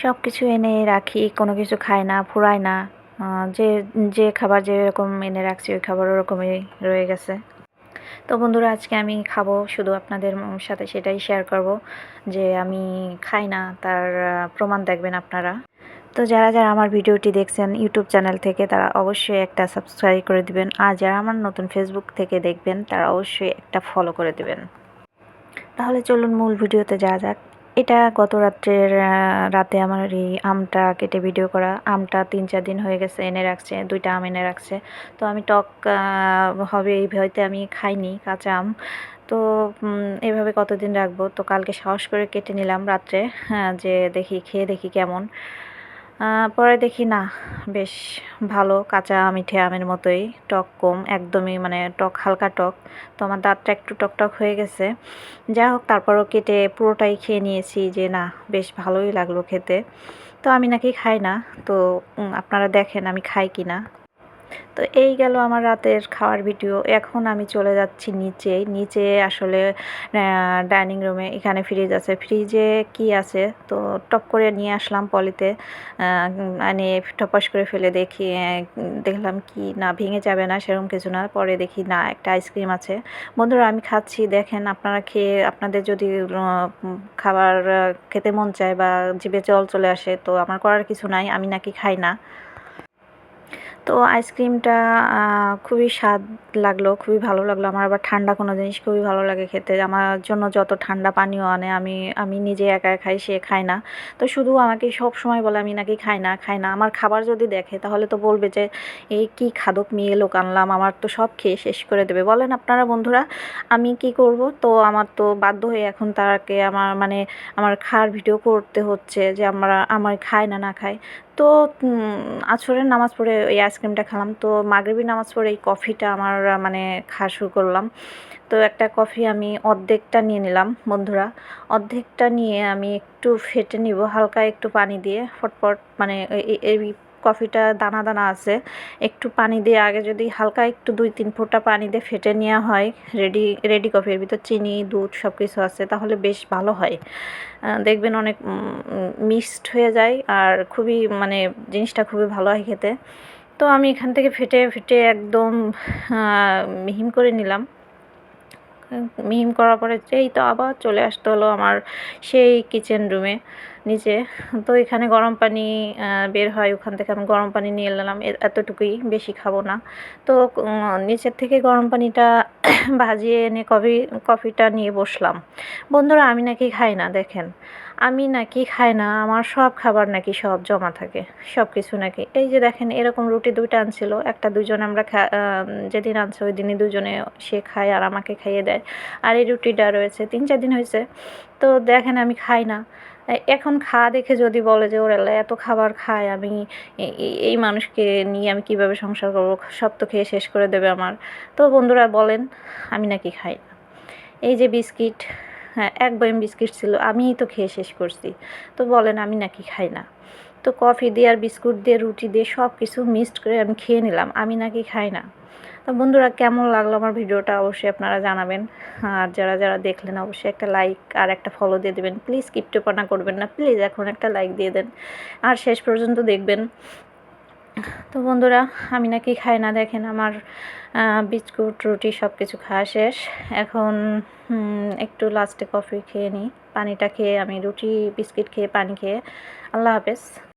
সব কিছু এনে রাখি, কোনো কিছু খাই না, ফুরায় না। যে যে খাবার যেরকম এনে রাখছি ওই খাবার ওরকমই রয়ে গেছে। তো বন্ধুরা, আজকে আমি খাবো, শুধু আপনাদের সাথে সেটাই শেয়ার করব যে আমি খাই না, তার প্রমাণ দেখবেন আপনারা। তো যারা যারা আমার ভিডিওটি দেখছেন ইউটিউব চ্যানেল থেকে, তারা অবশ্যই একটা সাবস্ক্রাইব করে দিবেন, আর যারা আমার নতুন ফেসবুক থেকে দেখবেন তারা অবশ্যই একটা ফলো করে দিবেন। তাহলে চলুন মূল ভিডিওতে যাওয়া যাক। এটা গত রাতে আমার এই আমটা কেটে ভিডিও করা। আমটা 3-4 দিন হয়ে গেছে, এনে রাখছে, 2টা আম এনে রাখছে। তো আমি টক হবে এই ভয়তে আমি খাইনি কাঁচা আম। তো এভাবে কতদিন রাখবো, তো কালকে সাহস করে কেটে নিলাম রাত্রে। হ্যাঁ, যে দেখি খেয়ে দেখি কেমন। পরে দেখি না, বেশ ভালো, কাঁচা মিঠে আমের মতোই, টক কম, একদমই মানে টক, হালকা টক। তো আমার দাঁতটা একটু টকটক হয়ে গেছে। যাই হোক, তারপরও কেটে পুরোটাই খেয়ে নিয়েছি, যে না, বেশ ভালোই লাগলো খেতে। তো আমি নাকি খাই না, তো আপনারা দেখেন আমি খাই কি না। তো এই গেল আমার রাতের খাওয়ার ভিডিও। এখন আমি চলে যাচ্ছি নিচে আসলে ডাইনিং রুমে। এখানে ফ্রিজ আছে, ফ্রিজে কি আছে তো টপ করে নিয়ে আসলাম পলিতে, এনে টপাস করে ফেলে দেখি, দেখলাম কি না, ভেঙে যাবে না সেরকম কিছু না। পরে দেখি না, একটা আইসক্রিম আছে। বন্ধুরা, আমি খাচ্ছি, দেখেন আপনারা খেয়ে, আপনাদের যদি খাবার খেতে মন চায় বা জিভে জল চলে আসে, তো আমার করার কিছু নাই, আমি নাকি খাই না। তো আইসক্রিমটা খুবই স্বাদ লাগলো, খুবই ভালো লাগলো। আমার আবার ঠান্ডা কোনো জিনিস খুবই ভালো লাগে খেতে। আমার জন্য যত ঠান্ডা পানীয় আনে, আমি নিজে একা খাই, সে খায় না। তো শুধু আমাকে সব সময় বলে আমি নাকি খাই না, খাই না। আমার খাবার যদি দেখে তাহলে তো বলবে যে এই কি খাদক মেয়ে লোক আনলাম, আমার তো সব খেয়ে শেষ করে দেবে। বলেন আপনারা বন্ধুরা, আমি কি করব? তো আমার তো বাধ্য হয়ে এখন তাকে আমার মানে আমার খাওয়ার ভিডিও করতে হচ্ছে, যে আমার খায় না, না খায়। তো আসরের নামাজ পড়ে এই আইসক্রিমটা খেলাম। তো মাগরিবের নামাজ পড়ে এই কফিটা আমার মানে খাওয়া শুরু করলাম। তো একটা কফি আমি অর্ধেকটা নিয়ে নিলাম বন্ধুরা। অর্ধেকটা নিয়ে আমি একটু ফেটে নিব হালকা একটু পানি দিয়ে, ফটফট মানে এই কফিটা দানা দানা আছে, একটু পানি দিয়ে আগে যদি হালকা একটু 2-3 ফোঁটা পানি দিয়ে ফেটে নেওয়া হয়, রেডি রেডি কফি, এর ভিতর চিনি, দুধ সব কিছু আছে, তাহলে বেশ ভালো হয়। দেখবেন অনেক মিক্সড হয়ে যায়, আর খুবই মানে জিনিসটা খুবই ভালো হয় খেতে। তো আমি এখান থেকে ফেটে ফেটে একদম মিহিম করে নিলাম। মিহিম করার পরে এই তো আবার চলে আসতে হলো আমার সেই কিচেন রুমে নিচে। তো এখানে গরম পানি বের হয়, ওখান থেকে আমি গরম পানি নিয়ে এলাম, এতটুকুই, বেশি খাবো না। তো নিচের থেকে গরম পানিটা ভাজিয়ে এনে কফিটা নিয়ে বসলাম। বন্ধুরা, আমি নাকি খাই না, দেখেন আমি নাকি খাই না, আমার সব খাবার নাকি সব জমা থাকে, সব কিছু নাকি। এই যে দেখেন, এরকম রুটি 2টা আনছিল, একটা দুজনে আমরা যেদিন আনছে ওই দিনই দুজনে, সে খায় আর আমাকে খাইয়ে দেয়। আর এই রুটিটা রয়েছে 3-4 দিন হয়েছে। তো দেখেন আমি খাই না। এখন খাওয়া দেখে যদি বলে যে ওর আল্লাহ এত খাবার খায়, আমি এই মানুষকে নিয়ে আমি কিভাবে সংসার করবো, সব তো খেয়ে শেষ করে দেবে আমার। তো বন্ধুরা বলেন, আমি নাকি খাই না। এই যে বিস্কিট, হ্যাঁ, 1 বয়াম বিস্কিট ছিল, আমিই তো খেয়ে শেষ করছি। তো বলেন আমি নাকি খাই না। তো কফি দিয়ে আর বিস্কুট দিয়ে রুটি দিয়ে সব কিছু মিক্সড করে আমি খেয়ে নিলাম, আমি নাকি খাই না। তো বন্ধুরা, কেমন লাগলো আমার ভিডিওটা অবশ্যই আপনারা জানাবেন। আর যারা যারা দেখলেন অবশ্যই একটা লাইক আর একটা ফলো দিয়ে দেবেন, প্লিজ কিপটেপনা করবেন না, প্লিজ এখন একটা লাইক দিয়ে দেন আর শেষ পর্যন্ত দেখবেন। তো বন্ধুরা, আমি নাকি খাই না, দেখেন আমার বিস্কুট রুটি সব কিছু খাওয়া শেষ। এখন একটু লাস্টে কফি খেয়ে নিই, পানিটা খেয়ে, আমি রুটি বিস্কিট খেয়ে পানি খেয়ে। আল্লাহ হাফেজ।